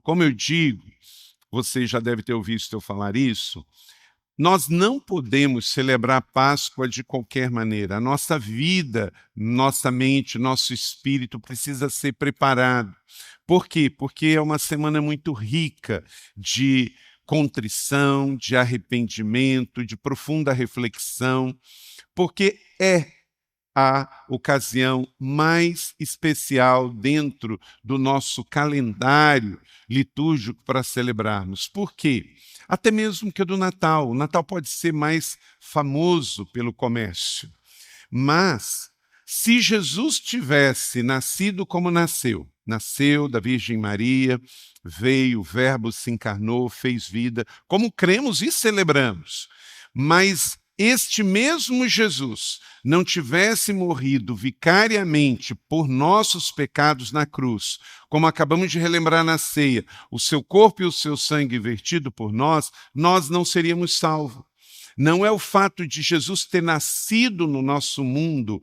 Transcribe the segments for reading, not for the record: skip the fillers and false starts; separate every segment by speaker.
Speaker 1: como eu digo, você já deve ter ouvido eu falar isso, nós não podemos celebrar a Páscoa de qualquer maneira. A nossa vida, nossa mente, nosso espírito precisa ser preparado. Por quê? Porque é uma semana muito rica de contrição, de arrependimento, de profunda reflexão, porque é a ocasião mais especial dentro do nosso calendário litúrgico para celebrarmos. Por quê? Até mesmo que o do Natal. O Natal pode ser mais famoso pelo comércio. Mas, se Jesus tivesse nascido como nasceu, nasceu da Virgem Maria, veio, o Verbo se encarnou, fez vida, como cremos e celebramos, mas este mesmo Jesus não tivesse morrido vicariamente por nossos pecados na cruz, como acabamos de relembrar na ceia, o seu corpo e o seu sangue vertido por nós, nós não seríamos salvos. Não é o fato de Jesus ter nascido no nosso mundo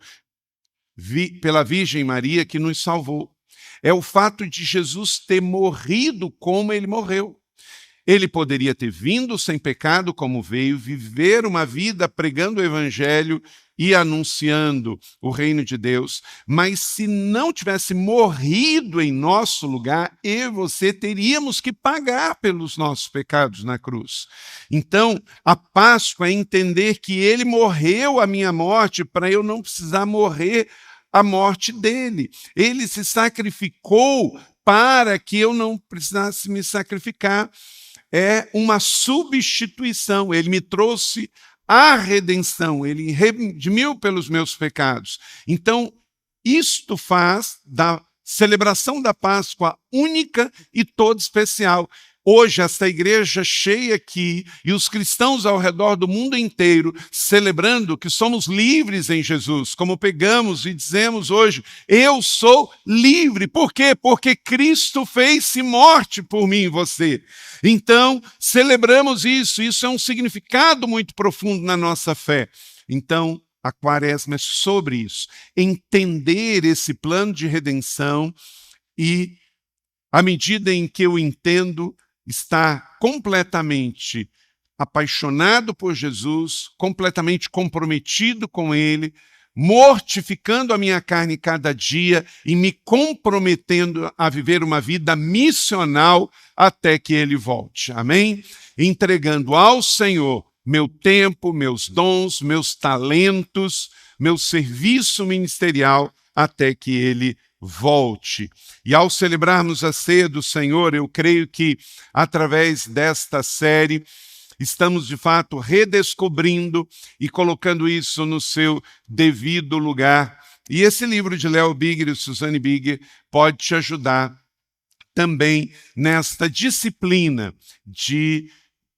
Speaker 1: pela Virgem Maria que nos salvou. É o fato de Jesus ter morrido como ele morreu. Ele poderia ter vindo sem pecado como veio, viver uma vida pregando o Evangelho e anunciando o reino de Deus, mas se não tivesse morrido em nosso lugar, eu e você teríamos que pagar pelos nossos pecados na cruz. Então, a Páscoa é entender que ele morreu a minha morte para eu não precisar morrer a morte dele. Ele se sacrificou para que eu não precisasse me sacrificar. É uma substituição. Ele me trouxe a redenção, ele redimiu pelos meus pecados. Então, isto faz da celebração da Páscoa única e toda especial. Hoje, esta igreja cheia aqui e os cristãos ao redor do mundo inteiro celebrando que somos livres em Jesus, como pegamos e dizemos hoje, eu sou livre. Por quê? Porque Cristo fez-se morte por mim e você. Então, celebramos isso. Isso é um significado muito profundo na nossa fé. Então, a Quaresma é sobre isso. Entender esse plano de redenção e, à medida em que eu entendo, estar completamente apaixonado por Jesus, completamente comprometido com Ele, mortificando a minha carne cada dia e me comprometendo a viver uma vida missional até que Ele volte. Amém? Entregando ao Senhor meu tempo, meus dons, meus talentos, meu serviço ministerial até que Ele volte. E ao celebrarmos a ceia do Senhor, eu creio que através desta série estamos de fato redescobrindo e colocando isso no seu devido lugar. E esse livro de Léo Bigger e Suzanne Bigger pode te ajudar também nesta disciplina de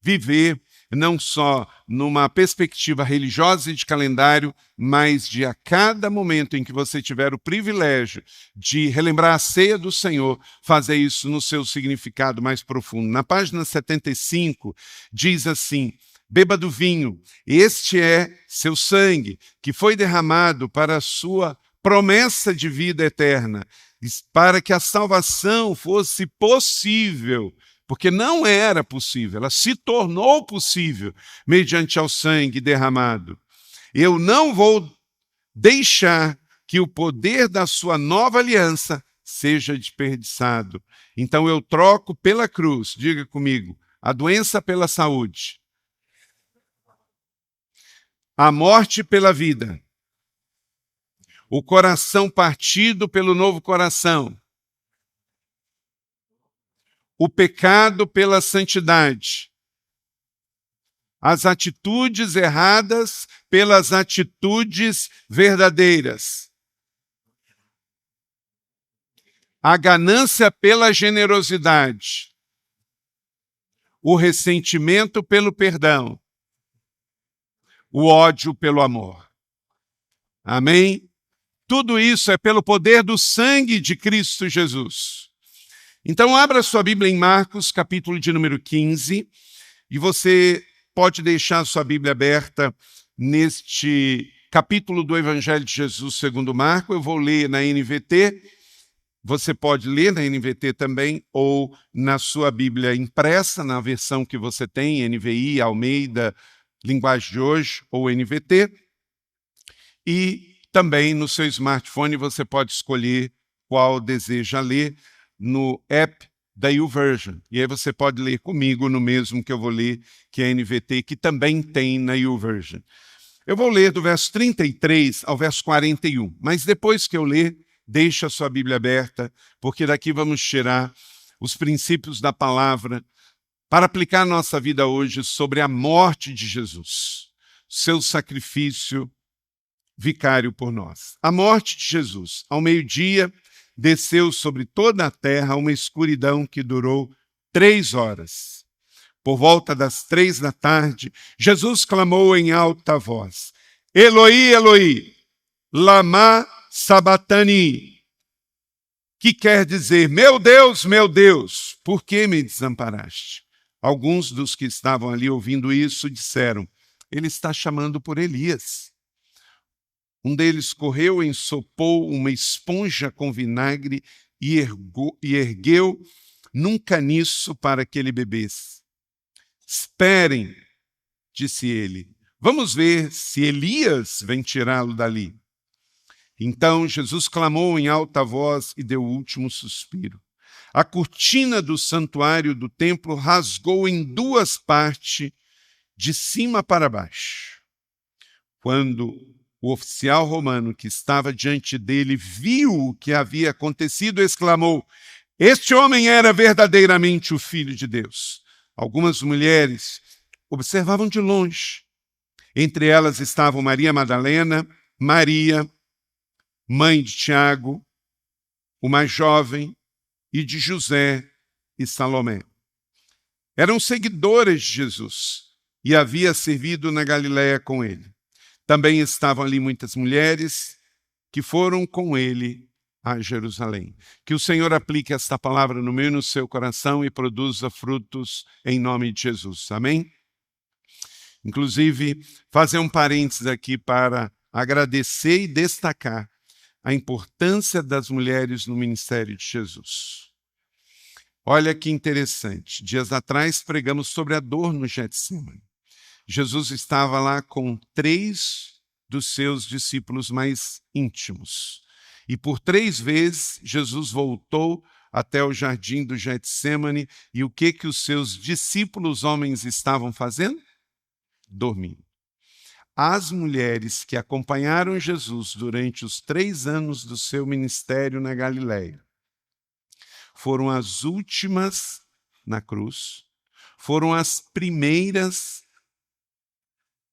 Speaker 1: viver não só numa perspectiva religiosa e de calendário, mas de a cada momento em que você tiver o privilégio de relembrar a ceia do Senhor, fazer isso no seu significado mais profundo. Na página 75, diz assim, beba do vinho, este é seu sangue, que foi derramado para a sua promessa de vida eterna, para que a salvação fosse possível, porque não era possível, ela se tornou possível mediante ao sangue derramado. Eu não vou deixar que o poder da sua nova aliança seja desperdiçado. Então eu troco pela cruz, diga comigo, a doença pela saúde, a morte pela vida, o coração partido pelo novo coração, o pecado pela santidade, as atitudes erradas pelas atitudes verdadeiras, a ganância pela generosidade, o ressentimento pelo perdão, o ódio pelo amor. Amém? Tudo isso é pelo poder do sangue de Cristo Jesus. Então, abra sua Bíblia em Marcos, capítulo de número 15, e você pode deixar sua Bíblia aberta neste capítulo do Evangelho de Jesus segundo Marcos. Eu vou ler na NVT, Você pode ler na NVT também, ou na sua Bíblia impressa, na versão que você tem, NVI, Almeida, Linguagem de Hoje, ou NVT. E também no seu smartphone você pode escolher qual deseja ler no app da YouVersion. E aí você pode ler comigo no mesmo que eu vou ler, que é a NVT, que também tem na YouVersion. Eu vou ler do verso 33 ao verso 41, mas depois que eu ler, deixa a sua Bíblia aberta, porque daqui vamos tirar os princípios da palavra para aplicar a nossa vida hoje sobre a morte de Jesus, seu sacrifício vicário por nós. A morte de Jesus. Ao meio-dia, desceu sobre toda a terra uma escuridão que durou 3 horas. Por volta das 3 da tarde, Jesus clamou em alta voz: Eloi, Eloi, lama sabatani, que quer dizer: meu Deus, por que me desamparaste? Alguns dos que estavam ali ouvindo isso disseram: ele está chamando por Elias. Um deles correu, ensopou uma esponja com vinagre e ergueu num caniço para que ele bebesse. Esperem, disse ele, vamos ver se Elias vem tirá-lo dali. Então Jesus clamou em alta voz e deu o último suspiro. A cortina do santuário do templo rasgou em 2 partes, de cima para baixo. Quando o oficial romano que estava diante dele viu o que havia acontecido, exclamou: este homem era verdadeiramente o Filho de Deus. Algumas mulheres observavam de longe. Entre elas estavam Maria Madalena, Maria, mãe de Tiago, o mais jovem, e de José e Salomé. Eram seguidoras de Jesus e havia servido na Galiléia com ele. Também estavam ali muitas mulheres que foram com ele a Jerusalém. Que o Senhor aplique esta palavra no meu e no seu coração e produza frutos em nome de Jesus. Amém? Inclusive, fazer um parênteses aqui para agradecer e destacar a importância das mulheres no ministério de Jesus. Olha que interessante. Dias atrás pregamos sobre a dor no Getsemane. Jesus estava lá com 3 dos seus discípulos mais íntimos. E por 3 vezes Jesus voltou até o jardim do Getsemane. E o que os seus discípulos homens estavam fazendo? Dormindo. As mulheres que acompanharam Jesus durante os 3 anos do seu ministério na Galiléia foram as últimas na cruz, foram as primeiras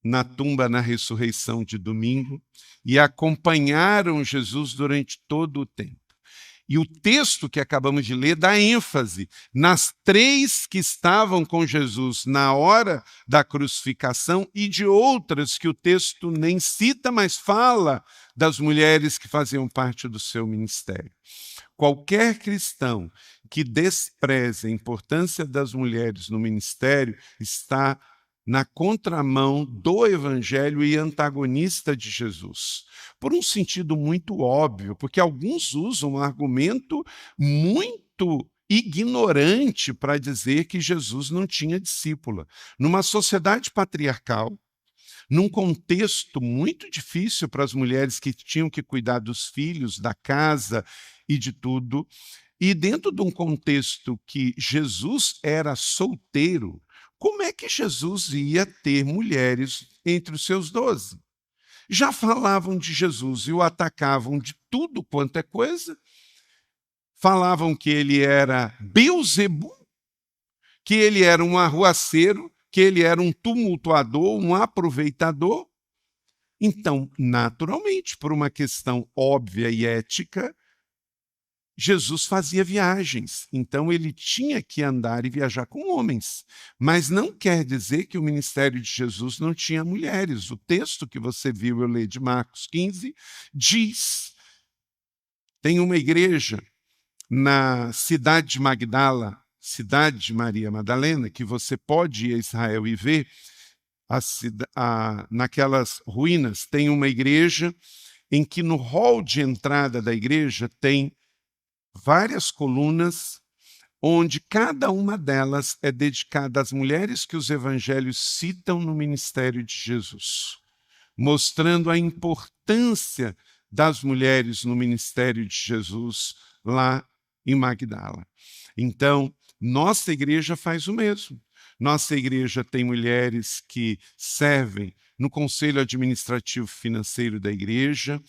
Speaker 1: na tumba na ressurreição de domingo e acompanharam Jesus durante todo o tempo. E o texto que acabamos de ler dá ênfase nas 3 que estavam com Jesus na hora da crucificação e de outras que o texto nem cita, mas fala das mulheres que faziam parte do seu ministério. Qualquer cristão que despreze a importância das mulheres no ministério está na contramão do Evangelho e antagonista de Jesus. Por um sentido muito óbvio, porque alguns usam um argumento muito ignorante para dizer que Jesus não tinha discípula. Numa sociedade patriarcal, num contexto muito difícil para as mulheres que tinham que cuidar dos filhos, da casa e de tudo, e dentro de um contexto que Jesus era solteiro, como é que Jesus ia ter mulheres entre os seus 12? Já falavam de Jesus e o atacavam de tudo quanto é coisa. Falavam que ele era Beelzebu, que ele era um arruaceiro, que ele era um tumultuador, um aproveitador. Então, naturalmente, por uma questão óbvia e ética, Jesus fazia viagens, então ele tinha que andar e viajar com homens. Mas não quer dizer que o ministério de Jesus não tinha mulheres. O texto que você viu, eu li de Marcos 15, diz, tem uma igreja na cidade de Magdala, cidade de Maria Madalena, que você pode ir a Israel e ver, naquelas ruínas tem uma igreja em que no hall de entrada da igreja tem várias colunas, onde cada uma delas é dedicada às mulheres que os evangelhos citam no ministério de Jesus, mostrando a importância das mulheres no ministério de Jesus lá em Magdala. Então, nossa igreja faz o mesmo. Nossa igreja tem mulheres que servem no conselho administrativo financeiro da igreja,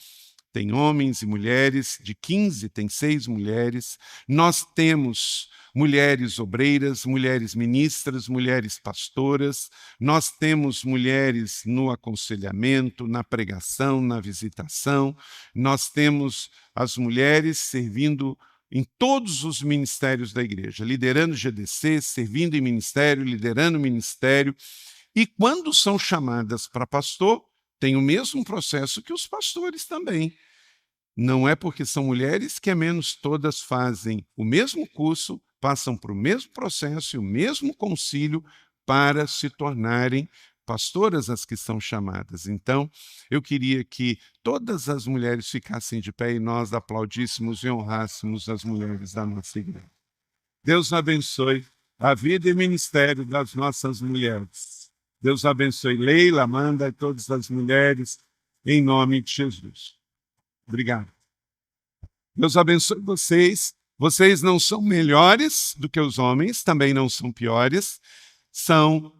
Speaker 1: tem homens e mulheres, de 15 tem 6 mulheres. Nós temos mulheres obreiras, mulheres ministras, mulheres pastoras. Nós temos mulheres no aconselhamento, na pregação, na visitação. Nós temos as mulheres servindo em todos os ministérios da igreja, liderando GDC, servindo em ministério, liderando ministério. E quando são chamadas para pastor, tem o mesmo processo que os pastores também. Não é porque são mulheres que, a menos, todas fazem o mesmo curso, passam por o mesmo processo e o mesmo concílio para se tornarem pastoras as que são chamadas. Então, eu queria que todas as mulheres ficassem de pé e nós aplaudíssemos e honrássemos as mulheres da nossa igreja. Deus abençoe a vida e ministério das nossas mulheres. Deus abençoe Leila, Amanda e todas as mulheres, em nome de Jesus. Obrigado. Deus abençoe vocês. Vocês não são melhores do que os homens, também não são piores. São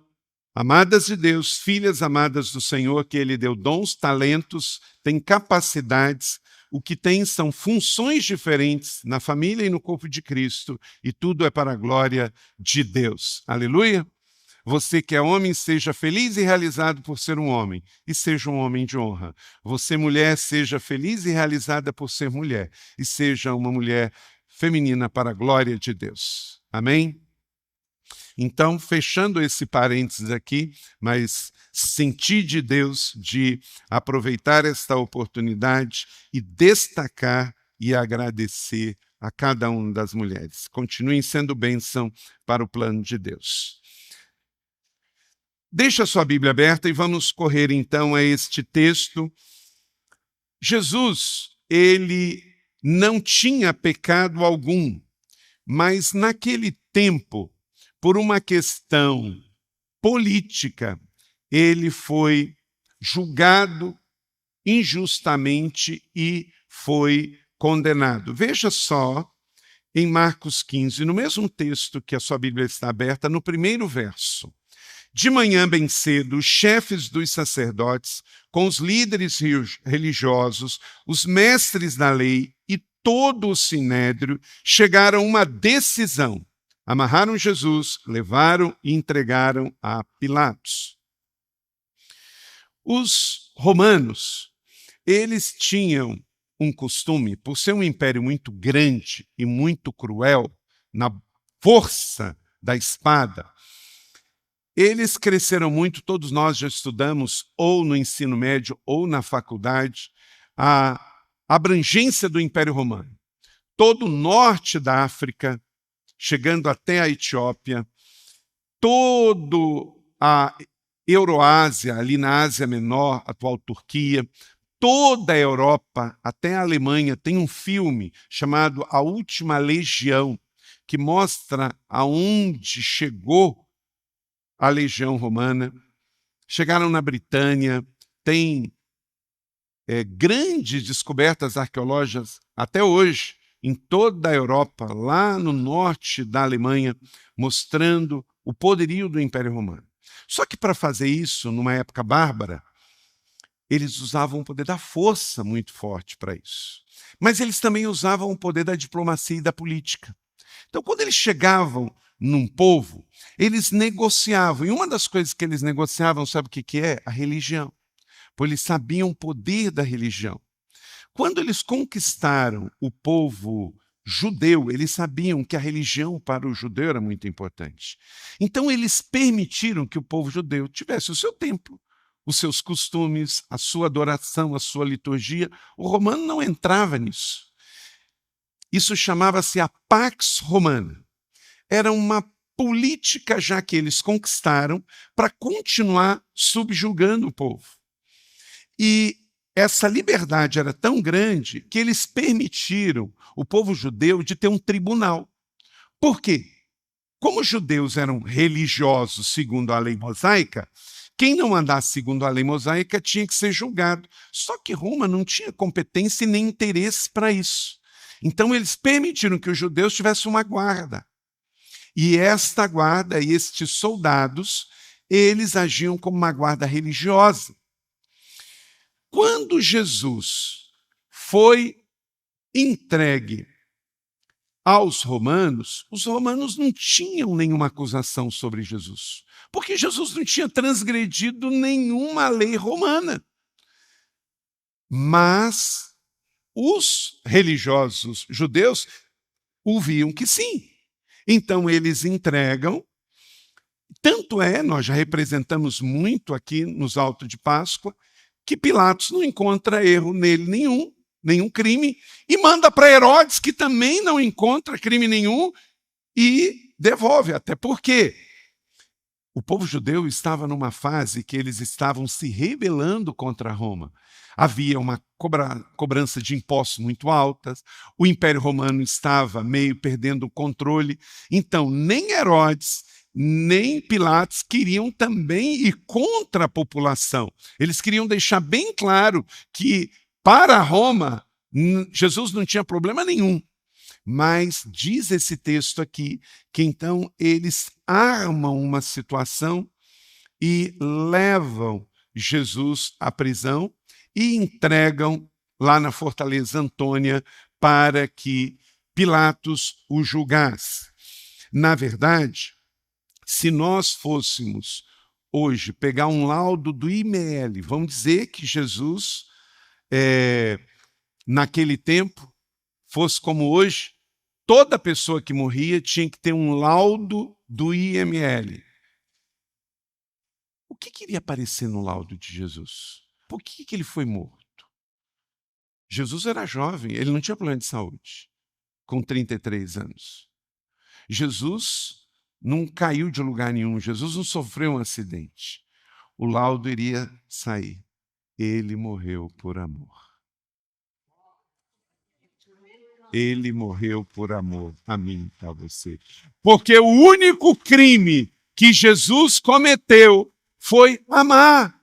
Speaker 1: amadas de Deus, filhas amadas do Senhor, que Ele deu dons, talentos, tem capacidades. O que tem são funções diferentes na família e no corpo de Cristo, e tudo é para a glória de Deus. Aleluia! Você que é homem, seja feliz e realizado por ser um homem, e seja um homem de honra. Você, mulher, seja feliz e realizada por ser mulher, e seja uma mulher feminina para a glória de Deus. Amém? Então, fechando esse parênteses aqui, mas senti de Deus de aproveitar esta oportunidade e destacar e agradecer a cada uma das mulheres. Continuem sendo bênção para o plano de Deus. Deixa a sua Bíblia aberta e vamos correr então a este texto. Jesus, ele não tinha pecado algum, mas naquele tempo, por uma questão política, ele foi julgado injustamente e foi condenado. Veja só, em Marcos 15, no mesmo texto que a sua Bíblia está aberta, no primeiro verso. De manhã bem cedo, os chefes dos sacerdotes, com os líderes religiosos, os mestres da lei e todo o sinédrio, chegaram a uma decisão. Amarraram Jesus, levaram e entregaram a Pilatos. Os romanos, eles tinham um costume, por ser um império muito grande e muito cruel, na força da espada, eles cresceram muito, todos nós já estudamos, ou no ensino médio, ou na faculdade, a abrangência do Império Romano. Todo o norte da África, chegando até a Etiópia, toda a Euroásia, ali na Ásia Menor, atual Turquia, toda a Europa, até a Alemanha, tem um filme chamado A Última Legião, que mostra aonde chegou a legião romana. Chegaram na Britânia, tem grandes descobertas arqueológicas até hoje, em toda a Europa, lá no norte da Alemanha, mostrando o poderio do Império Romano. Só que para fazer isso, numa época bárbara, eles usavam o poder da força muito forte para isso. Mas eles também usavam o poder da diplomacia e da política. Então, quando eles chegavam num povo, eles negociavam. E uma das coisas que eles negociavam, sabe o que é? A religião. Pois eles sabiam o poder da religião. Quando eles conquistaram o povo judeu, eles sabiam que a religião para o judeu era muito importante. Então, eles permitiram que o povo judeu tivesse o seu templo, os seus costumes, a sua adoração, a sua liturgia. O romano não entrava nisso. Isso chamava-se a Pax Romana. Era uma política já que eles conquistaram para continuar subjugando o povo. E essa liberdade era tão grande que eles permitiram o povo judeu de ter um tribunal. Por quê? Como os judeus eram religiosos segundo a lei mosaica, quem não andasse segundo a lei mosaica tinha que ser julgado. Só que Roma não tinha competência e nem interesse para isso. Então eles permitiram que os judeus tivessem uma guarda. E esta guarda, e estes soldados, eles agiam como uma guarda religiosa. Quando Jesus foi entregue aos romanos, os romanos não tinham nenhuma acusação sobre Jesus, porque Jesus não tinha transgredido nenhuma lei romana. Mas os religiosos judeus ouviam que sim. Então eles entregam. Tanto é, nós já representamos muito aqui nos Altos de Páscoa, que Pilatos não encontra erro nele nenhum crime, e manda para Herodes, que também não encontra crime nenhum, e devolve. Até porque o povo judeu estava numa fase que eles estavam se rebelando contra Roma. Havia uma cobrança de impostos muito altas, o Império Romano estava meio perdendo o controle, então nem Herodes nem Pilatos queriam também ir contra a população. Eles queriam deixar bem claro que, para Roma, Jesus não tinha problema nenhum. Mas diz esse texto aqui que então eles armam uma situação e levam Jesus à prisão e entregam lá na Fortaleza Antônia para que Pilatos o julgasse. Na verdade, se nós fôssemos hoje pegar um laudo do IML, vamos dizer que Jesus, naquele tempo, fosse como hoje, toda pessoa que morria tinha que ter um laudo do IML. O que iria aparecer no laudo de Jesus? Por que ele foi morto? Jesus era jovem, ele não tinha problema de saúde, com 33 anos. Jesus não caiu de lugar nenhum, Jesus não sofreu um acidente. O laudo iria sair. Ele morreu por amor. Ele morreu por amor a mim e a você. Porque o único crime que Jesus cometeu foi amar.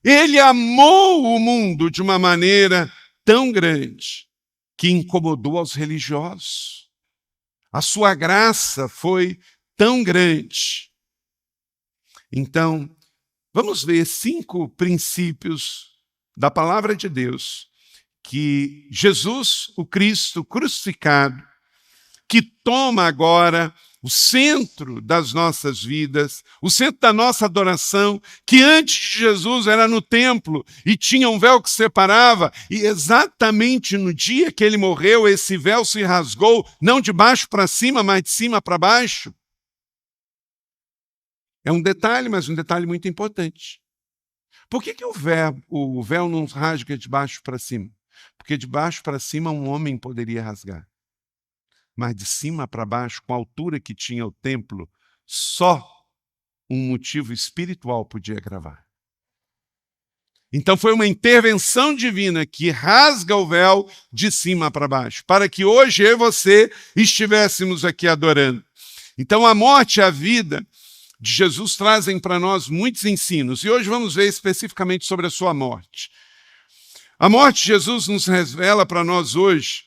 Speaker 1: Ele amou o mundo de uma maneira tão grande que incomodou aos religiosos. A sua graça foi tão grande. Então, vamos ver 5 princípios da palavra de Deus que Jesus, o Cristo crucificado, que toma agora o centro das nossas vidas, o centro da nossa adoração, que antes de Jesus era no templo e tinha um véu que separava, e exatamente no dia que ele morreu, esse véu se rasgou, não de baixo para cima, mas de cima para baixo. É um detalhe, mas um detalhe muito importante. Por que o véu não rasga de baixo para cima? Porque de baixo para cima um homem poderia rasgar. Mas de cima para baixo, com a altura que tinha o templo, só um motivo espiritual podia gravar. Então foi uma intervenção divina que rasga o véu de cima para baixo, para que hoje eu e você estivéssemos aqui adorando. Então a morte e a vida de Jesus trazem para nós muitos ensinos, e hoje vamos ver especificamente sobre a sua morte. A morte de Jesus nos revela para nós hoje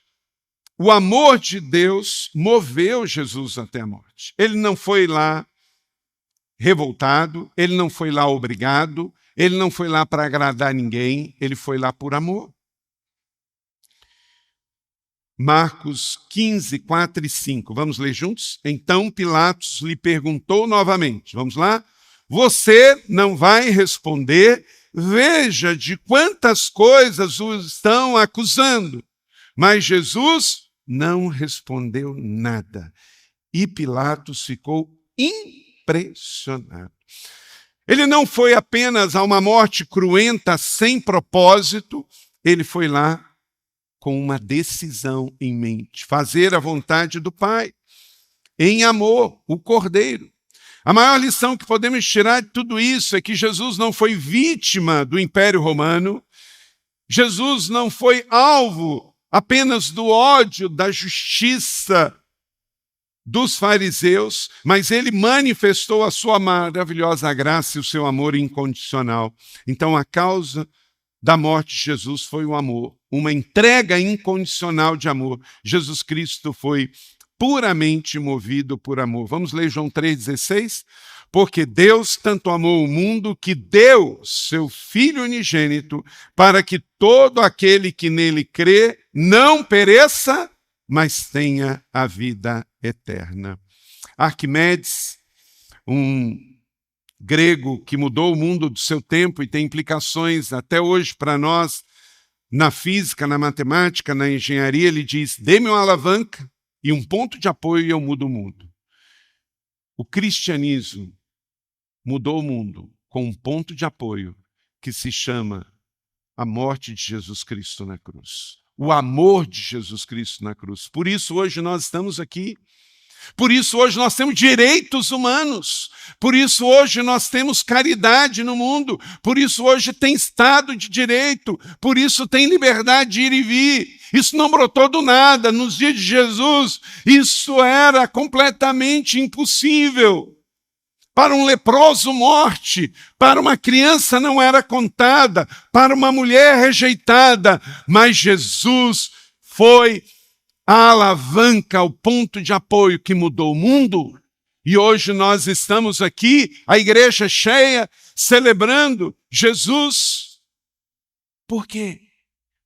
Speaker 1: o amor de Deus moveu Jesus até a morte. Ele não foi lá revoltado, ele não foi lá obrigado, ele não foi lá para agradar ninguém, ele foi lá por amor. Marcos 15, 4 e 5. Vamos ler juntos? Então Pilatos lhe perguntou novamente. Vamos lá? Você não vai responder? Veja de quantas coisas o estão acusando. Mas Jesus não respondeu nada. E Pilatos ficou impressionado. Ele não foi apenas a uma morte cruenta, sem propósito, ele foi lá com uma decisão em mente, fazer a vontade do Pai, em amor, o Cordeiro. A maior lição que podemos tirar de tudo isso é que Jesus não foi vítima do Império Romano, Jesus não foi alvo apenas do ódio, da justiça dos fariseus, mas ele manifestou a sua maravilhosa graça e o seu amor incondicional. Então, a causa da morte de Jesus foi o amor, uma entrega incondicional de amor. Jesus Cristo foi puramente movido por amor. Vamos ler João 3,16? Porque Deus tanto amou o mundo que deu seu Filho unigênito para que todo aquele que nele crê não pereça, mas tenha a vida eterna. Arquimedes, um grego que mudou o mundo do seu tempo e tem implicações até hoje para nós, na física, na matemática, na engenharia, ele diz: dê-me uma alavanca e um ponto de apoio e eu mudo o mundo. O cristianismo mudou o mundo com um ponto de apoio que se chama a morte de Jesus Cristo na cruz. O amor de Jesus Cristo na cruz. Por isso hoje nós estamos aqui. Por isso hoje nós temos direitos humanos. Por isso hoje nós temos caridade no mundo. Por isso hoje tem Estado de Direito. Por isso tem liberdade de ir e vir. Isso não brotou do nada. Nos dias de Jesus, isso era completamente impossível. Para um leproso, morte. Para uma criança não era contada. Para uma mulher rejeitada. Mas Jesus foi a alavanca, o ponto de apoio que mudou o mundo. E hoje nós estamos aqui, a igreja cheia, celebrando Jesus. Por quê?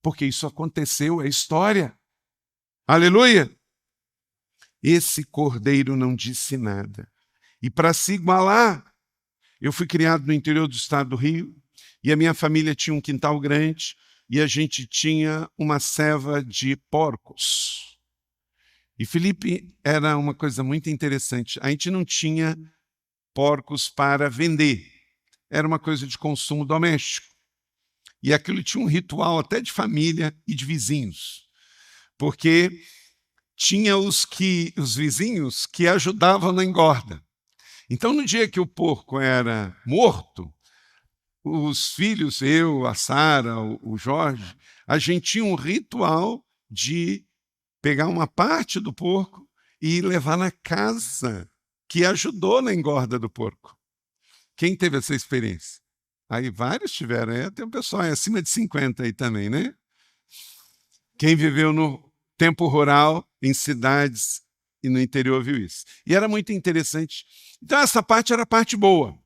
Speaker 1: Porque isso aconteceu, é história. Aleluia! Esse cordeiro não disse nada. E para se igualar, eu fui criado no interior do estado do Rio, e a minha família tinha um quintal grande, e a gente tinha uma ceva de porcos. E Felipe era uma coisa muito interessante. A gente não tinha porcos para vender. Era uma coisa de consumo doméstico. E aquilo tinha um ritual até de família e de vizinhos. Porque tinha os vizinhos que ajudavam na engorda. Então, no dia que o porco era morto, os filhos, eu, a Sara, o Jorge, a gente tinha um ritual de pegar uma parte do porco e levar na casa, que ajudou na engorda do porco. Quem teve essa experiência? Aí vários tiveram, tem um pessoal acima de 50 aí também, né? Quem viveu no tempo rural, em cidades e no interior viu isso. E era muito interessante. Então essa parte era a parte boa.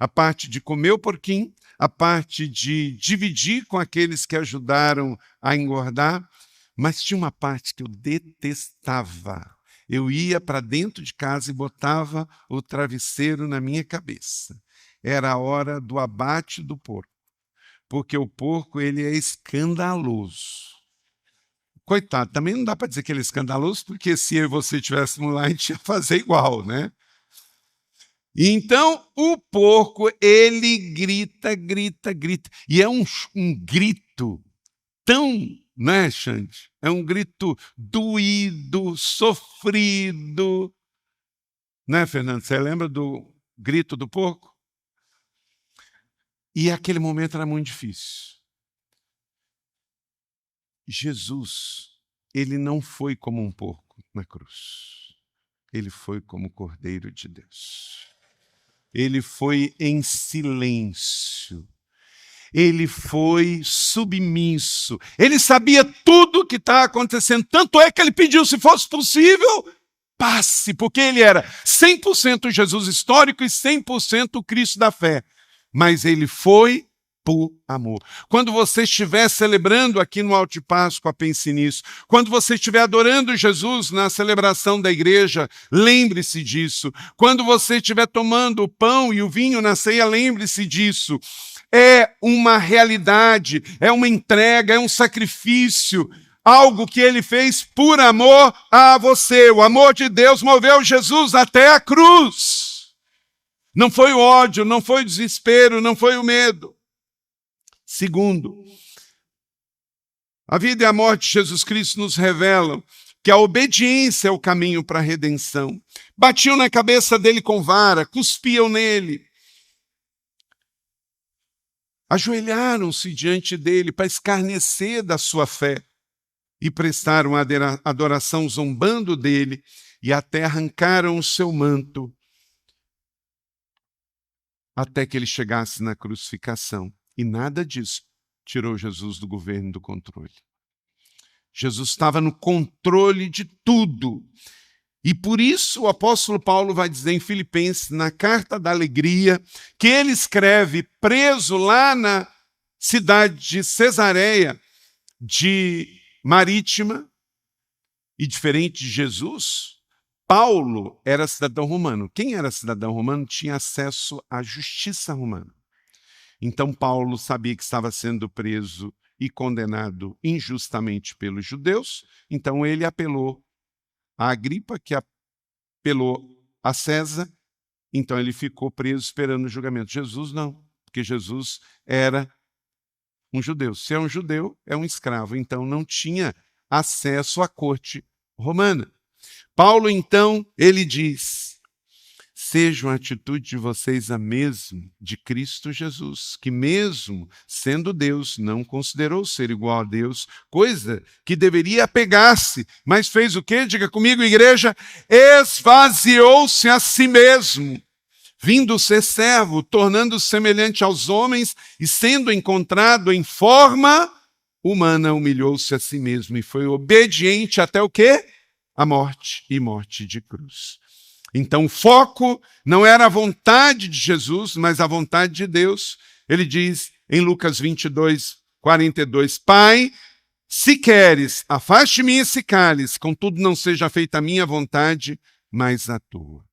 Speaker 1: A parte de comer o porquinho, a parte de dividir com aqueles que ajudaram a engordar. Mas tinha uma parte que eu detestava. Eu ia para dentro de casa e botava o travesseiro na minha cabeça. Era a hora do abate do porco. Porque o porco, ele é escandaloso. Coitado, também não dá para dizer que ele é escandaloso, porque se eu e você estivéssemos lá, a gente ia fazer igual, né? Então, o porco, ele grita, grita, grita. E é um grito tão, né, Xande? É um grito doído, sofrido. Né, Fernando? Você lembra do grito do porco? E aquele momento era muito difícil. Jesus, ele não foi como um porco na cruz. Ele foi como o Cordeiro de Deus. Ele foi em silêncio. Ele foi submisso. Ele sabia tudo o que está acontecendo. Tanto é que ele pediu, se fosse possível, passe, porque ele era 100% Jesus histórico e 100% o Cristo da fé. Mas ele foi por amor. Quando você estiver celebrando aqui no Alto de Páscoa, pense nisso. Quando você estiver adorando Jesus na celebração da igreja, lembre-se disso. Quando você estiver tomando o pão e o vinho na ceia, lembre-se disso. É uma realidade, é uma entrega, é um sacrifício, algo que ele fez por amor a você. O amor de Deus moveu Jesus até a cruz. Não foi o ódio, não foi o desespero, não foi o medo. Segundo, a vida e a morte de Jesus Cristo nos revelam que a obediência é o caminho para a redenção. Batiam na cabeça dele com vara, cuspiam nele. ajoelharam-se diante dele para escarnecer da sua fé e prestaram adoração zombando dele e até arrancaram o seu manto até que ele chegasse na crucificação. E nada disso tirou Jesus do governo e do controle. Jesus estava no controle de tudo. E por isso o apóstolo Paulo vai dizer em Filipenses, na Carta da Alegria, que ele escreve preso lá na cidade de Cesareia de Marítima, e diferente de Jesus, Paulo era cidadão romano. Quem era cidadão romano tinha acesso à justiça romana. Então Paulo sabia que estava sendo preso e condenado injustamente pelos judeus, então ele apelou a Agripa, que apelou a César, então ele ficou preso esperando o julgamento. Jesus não, porque Jesus era um judeu. Se é um judeu, é um escravo, então não tinha acesso à corte romana. Paulo, então, ele diz: seja a atitude de vocês a mesma de Cristo Jesus, que mesmo sendo Deus, não considerou ser igual a Deus, coisa que deveria apegar-se, mas fez o quê? Diga comigo, igreja: esvaziou-se a si mesmo, vindo ser servo, tornando-se semelhante aos homens e sendo encontrado em forma humana, humilhou-se a si mesmo e foi obediente até o quê? A morte, e morte de cruz. Então o foco não era a vontade de Jesus, mas a vontade de Deus. Ele diz em Lucas 22, 42, Pai, se queres, afaste de mim esse cálice, contudo não seja feita a minha vontade, mas a tua.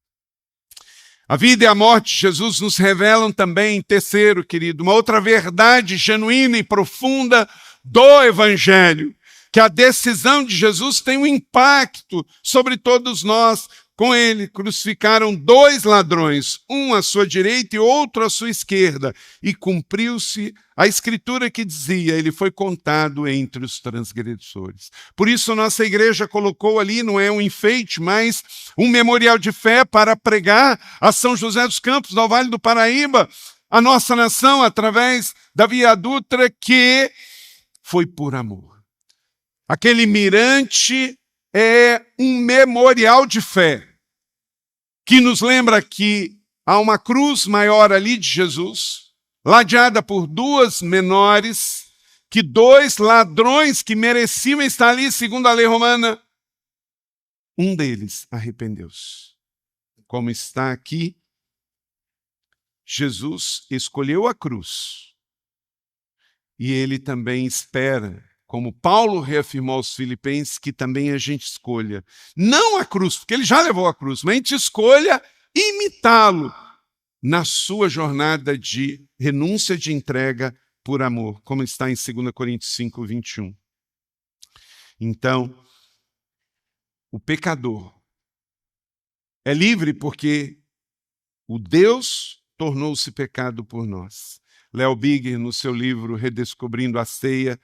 Speaker 1: A vida e a morte de Jesus nos revelam também, terceiro, querido, uma outra verdade genuína e profunda do Evangelho, que a decisão de Jesus tem um impacto sobre todos nós. Com ele crucificaram dois ladrões, um à sua direita e outro à sua esquerda, e cumpriu-se a escritura que dizia, ele foi contado entre os transgressores. Por isso nossa igreja colocou ali, não é um enfeite, mas um memorial de fé para pregar a São José dos Campos, no Vale do Paraíba, a nossa nação, através da Via Dutra, que foi por amor. Aquele mirante é um memorial de fé, que nos lembra que há uma cruz maior ali de Jesus, ladeada por duas menores, que dois ladrões que mereciam estar ali, segundo a lei romana, um deles arrependeu-se. Como está aqui, Jesus escolheu a cruz, e ele também espera, como Paulo reafirmou aos Filipenses, que também a gente escolha, não a cruz, porque ele já levou a cruz, mas a gente escolha imitá-lo na sua jornada de renúncia, de entrega por amor, como está em 2 Coríntios 5, 21. Então, o pecador é livre porque o Deus tornou-se pecado por nós. Léo Bigger, no seu livro Redescobrindo a Ceia,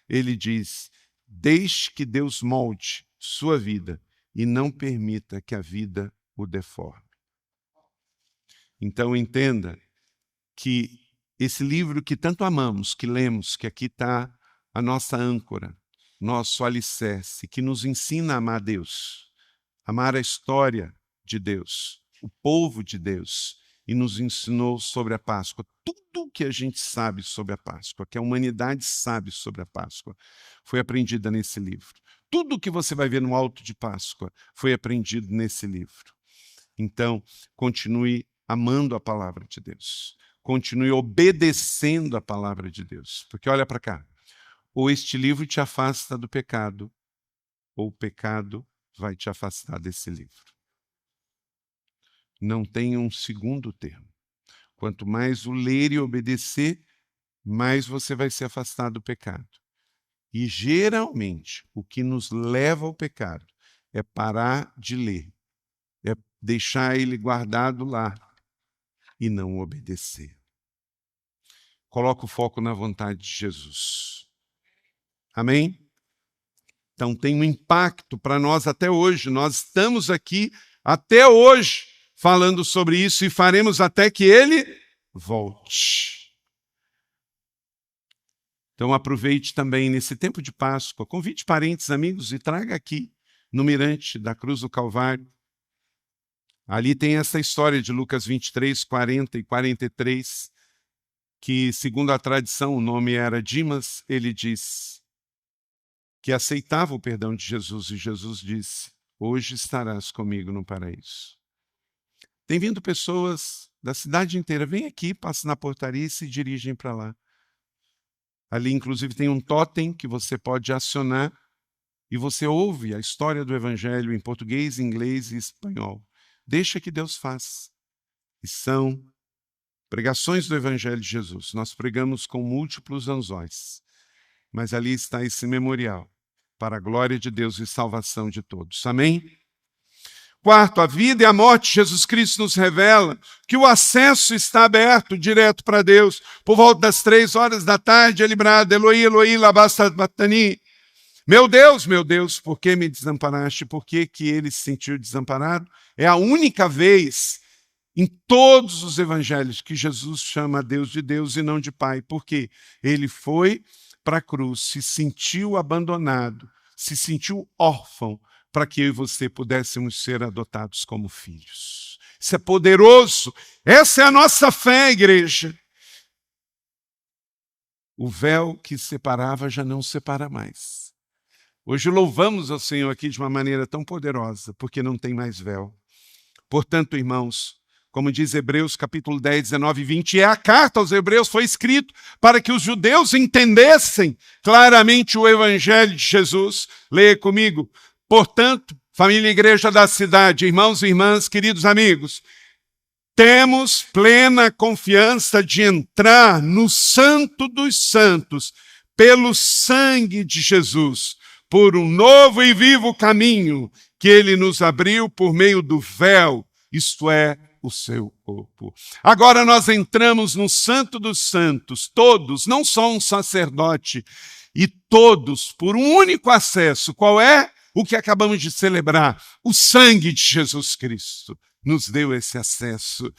Speaker 1: ele diz, deixe que Deus molde sua vida e não permita que a vida o deforme. Então entenda que esse livro que tanto amamos, que lemos, que aqui está a nossa âncora, nosso alicerce, que nos ensina a amar Deus, amar a história de Deus, o povo de Deus, e nos ensinou sobre a Páscoa. Tudo que a gente sabe sobre a Páscoa, que a humanidade sabe sobre a Páscoa, foi aprendida nesse livro. Tudo que você vai ver no Alto de Páscoa foi aprendido nesse livro. Então, continue amando a palavra de Deus. Continue obedecendo a palavra de Deus. Porque olha para cá, ou este livro te afasta do pecado, ou o pecado vai te afastar desse livro. Não tem um segundo termo. Quanto mais o ler e obedecer, mais você vai se afastar do pecado. E geralmente, o que nos leva ao pecado é parar de ler, é deixar ele guardado lá e não obedecer. Coloca o foco na vontade de Jesus. Amém? Então tem um impacto para nós até hoje. Nós estamos aqui até hoje falando sobre isso e faremos até que ele volte. Então aproveite também nesse tempo de Páscoa, convide parentes, amigos e traga aqui no mirante da Cruz do Calvário. Ali tem essa história de Lucas 23, 40 e 43, que segundo a tradição o nome era Dimas. Ele diz que aceitava o perdão de Jesus e Jesus disse: hoje estarás comigo no paraíso. Tem vindo pessoas da cidade inteira, vem aqui, passa na portaria e se dirigem para lá. Ali, inclusive, tem um totem que você pode acionar e você ouve a história do Evangelho em português, inglês e espanhol. Deixa que Deus faz. E são pregações do Evangelho de Jesus. Nós pregamos com múltiplos anzóis, mas ali está esse memorial para a glória de Deus e salvação de todos. Amém? Quarto, a vida e a morte de Jesus Cristo nos revela que o acesso está aberto direto para Deus. Por volta das 3 da tarde, ele brada: Eloi, Eloi, lama sabachthani. Meu Deus, por que me desamparaste? Por que ele se sentiu desamparado? É a única vez em todos os evangelhos que Jesus chama a Deus de Deus e não de Pai. Por quê? Ele foi para a cruz, se sentiu abandonado, se sentiu órfão, para que eu e você pudéssemos ser adotados como filhos. Isso é poderoso. Essa é a nossa fé, igreja. O véu que separava já não separa mais. Hoje louvamos ao Senhor aqui de uma maneira tão poderosa, porque não tem mais véu. Portanto, irmãos, como diz Hebreus capítulo 10, 19 e 20, a carta aos Hebreus foi escrita para que os judeus entendessem claramente o Evangelho de Jesus. Leia comigo. Portanto, família e igreja da cidade, irmãos e irmãs, queridos amigos, temos plena confiança de entrar no Santo dos Santos pelo sangue de Jesus, por um novo e vivo caminho que ele nos abriu por meio do véu, isto é, o seu corpo. Agora nós entramos no Santo dos Santos, todos, não só um sacerdote, e todos por um único acesso. Qual é? O que acabamos de celebrar, o sangue de Jesus Cristo nos deu esse acesso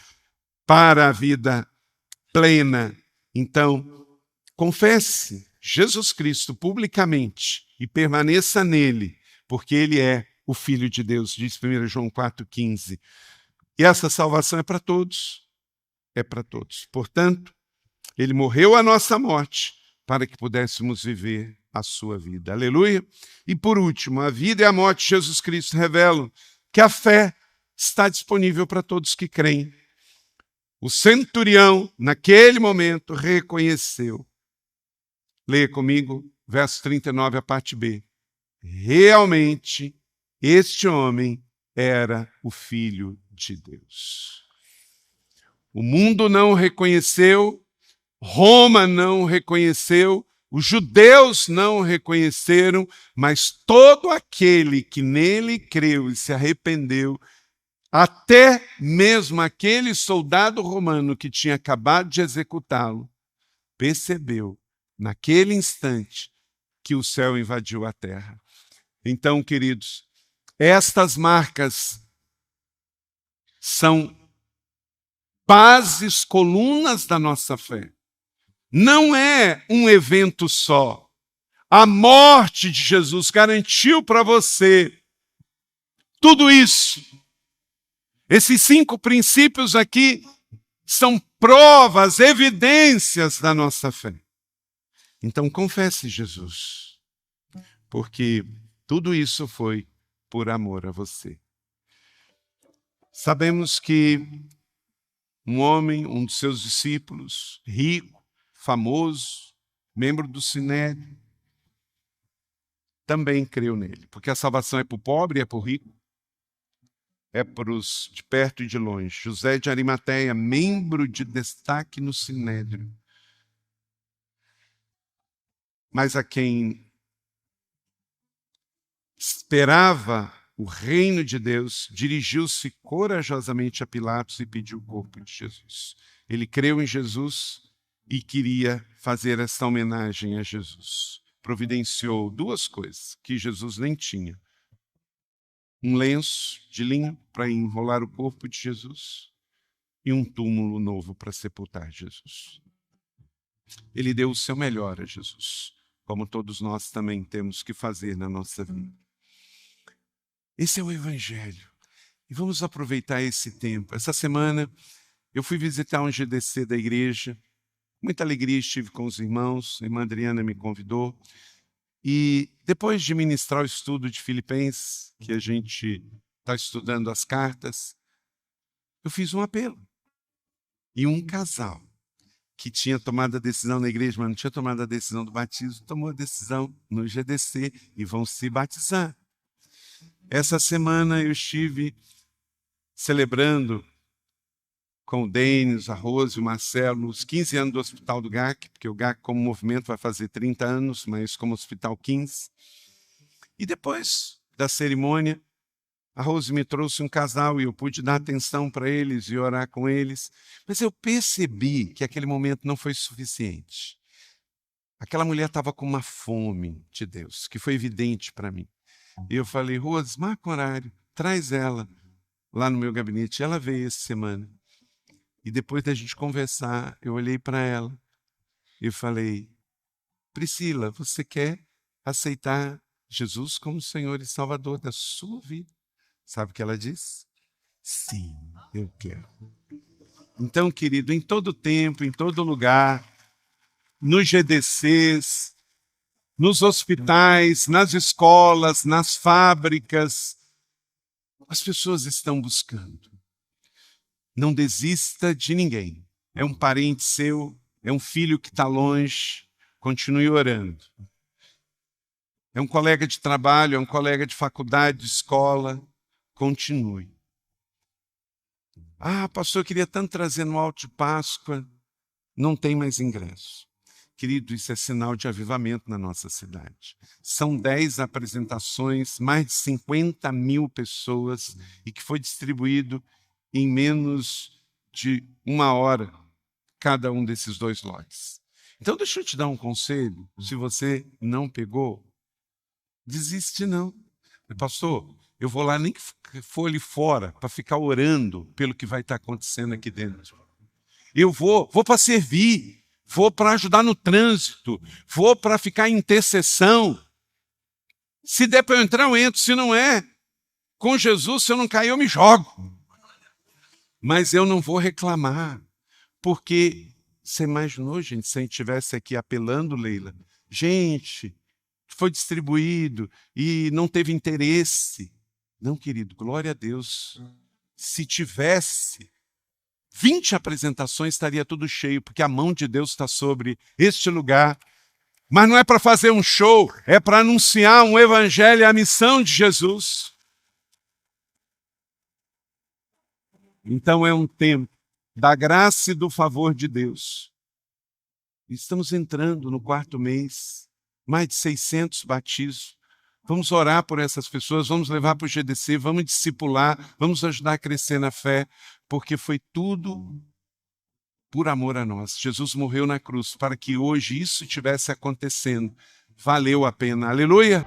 Speaker 1: para a vida plena. Então, confesse Jesus Cristo publicamente e permaneça nele, porque ele é o Filho de Deus, diz 1 João 4,15. E essa salvação é para todos, é para todos. Portanto, ele morreu a nossa morte para que pudéssemos viver a sua vida. Aleluia! E por último, a vida e a morte de Jesus Cristo revelam que a fé está disponível para todos que creem. O centurião, naquele momento, reconheceu. Leia comigo, verso 39, a parte B. Realmente, este homem era o Filho de Deus. O mundo não reconheceu, Roma não reconheceu, os judeus não reconheceram, mas todo aquele que nele creu e se arrependeu, até mesmo aquele soldado romano que tinha acabado de executá-lo, percebeu naquele instante que o céu invadiu a terra. Então, queridos, estas marcas são bases, colunas da nossa fé. Não é um evento só. A morte de Jesus garantiu para você tudo isso. Esses 5 princípios aqui são provas, evidências da nossa fé. Então confesse Jesus, porque tudo isso foi por amor a você. Sabemos que um homem, um dos seus discípulos, rico, famoso, membro do Sinédrio, também creu nele, porque a salvação é para o pobre e é para o rico, é para os de perto e de longe. José de Arimateia, membro de destaque no Sinédrio, mas a quem esperava o reino de Deus, dirigiu-se corajosamente a Pilatos e pediu o corpo de Jesus. Ele creu em Jesus e queria fazer esta homenagem a Jesus. Providenciou 2 coisas que Jesus nem tinha. Um lenço de linho para enrolar o corpo de Jesus e um túmulo novo para sepultar Jesus. Ele deu o seu melhor a Jesus, como todos nós também temos que fazer na nossa vida. Esse é o Evangelho. E vamos aproveitar esse tempo. Essa semana eu fui visitar um GDC da igreja. Muita alegria estive com os irmãos. A irmã Adriana me convidou. E depois de ministrar o estudo de Filipenses, que a gente está estudando as cartas, eu fiz um apelo. E um casal que tinha tomado a decisão na igreja, mas não tinha tomado a decisão do batismo, tomou a decisão no GDC e vão se batizar. Essa semana eu estive celebrando com o Denis, a Rose e o Marcelo os 15 anos do Hospital do GAC, porque o GAC como movimento vai fazer 30 anos, mas como hospital 15. E depois da cerimônia, a Rose me trouxe um casal e eu pude dar atenção para eles e orar com eles. Mas eu percebi que aquele momento não foi suficiente. Aquela mulher estava com uma fome de Deus, que foi evidente para mim. E eu falei, Rose, marca um horário, traz ela lá no meu gabinete. Ela veio essa semana. E depois da gente conversar, eu olhei para ela e falei, Priscila, você quer aceitar Jesus como Senhor e Salvador da sua vida? Sabe o que ela disse? Sim, eu quero. Então, querido, em todo tempo, em todo lugar, nos GDCs, nos hospitais, nas escolas, nas fábricas, as pessoas estão buscando. Não desista de ninguém. É um parente seu, é um filho que está longe, continue orando. É um colega de trabalho, é um colega de faculdade, de escola, continue. Ah, pastor, eu queria tanto trazer no alto de Páscoa. Não tem mais ingresso. Querido, isso é sinal de avivamento na nossa cidade. São 10 apresentações, mais de 50 mil pessoas, e que foi distribuído em menos de 1 hora cada um desses 2 lotes. Então, deixa eu te dar um conselho. Se você não pegou, desiste não. Pastor, eu vou lá nem que for ali fora para ficar orando pelo que vai estar acontecendo aqui dentro. Eu vou para servir, vou para ajudar no trânsito, vou para ficar em intercessão. Se der para eu entrar, eu entro. Se não é, com Jesus, se eu não cair, eu me jogo. Mas eu não vou reclamar, porque você imaginou, gente, se a gente estivesse aqui apelando, Leila, gente, foi distribuído e não teve interesse. Não, querido, glória a Deus. Se tivesse 20 apresentações, estaria tudo cheio, porque a mão de Deus está sobre este lugar. Mas não é para fazer um show, é para anunciar um evangelho e a missão de Jesus. Então é um tempo da graça e do favor de Deus. Estamos entrando no 4º mês, mais de 600 batismos. Vamos orar por essas pessoas, vamos levar para o GDC, vamos discipular, vamos ajudar a crescer na fé, porque foi tudo por amor a nós. Jesus morreu na cruz para que hoje isso estivesse acontecendo. Valeu a pena. Aleluia!